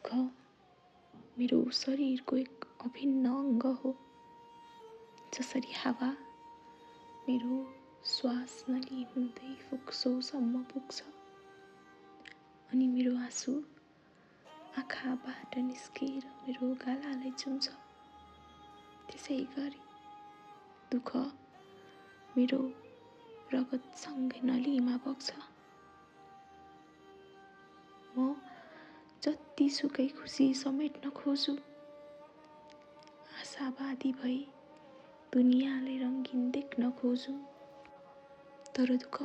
दुःख मेरो शरीरको एक अभिन्न अङ्ग हो। जसरी हावा मेरो श्वास नली हुँदै फुक्सोसम्म पुग्छ अनि मेरो आँसु आँखाबाट निस्केर मेरो गालालाई चुम्छ, त्यसै गरी दुःख मेरो रगतसँगै नलीमा बग्छ। म जत्तिसुकै खुसी समेट्न खोजु, आशावादी भई दुनियाँलाई रङ्गीन देख्न खोजु, तर दुःख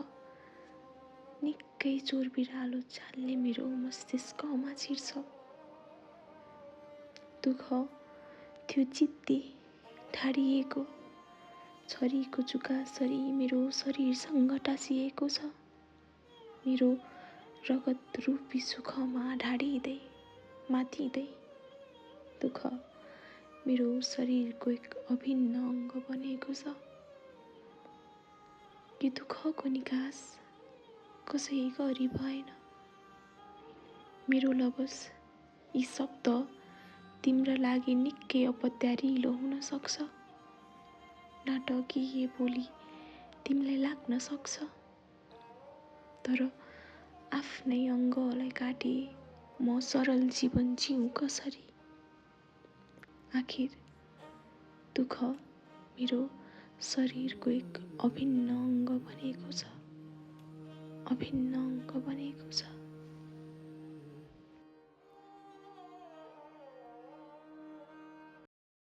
निकै चोर बिरालो चालले मेरो मस्तिष्कमा छिर्छ। दुःख त्यो चित्ती ठाडिएको छरीको चुकासरी मेरो शरीरसँग टाँसिएको छ। मेरो रगत रूपी सुखमा ढाडिँदै माथिँदै दुःख मेरो शरीरको एक अभिन्न अङ्ग बनेको छ। यो दुःखको निकास कसै गरी भएन। मेरो लवस यी शब्द तिम्रा लागि निकै अपत्यारिलो हुन सक्छ। नाटकीय बोली तिमीलाई लाग्न सक्छ, तर आफ्नै अङ्गलाई काटे म सरल जीवन जिउँ कसरी? आखिर दुःख मेरो शरीरको एक अभिन्न अङ्ग बनेको छ, अभिन्न अङ्ग बनेको छ।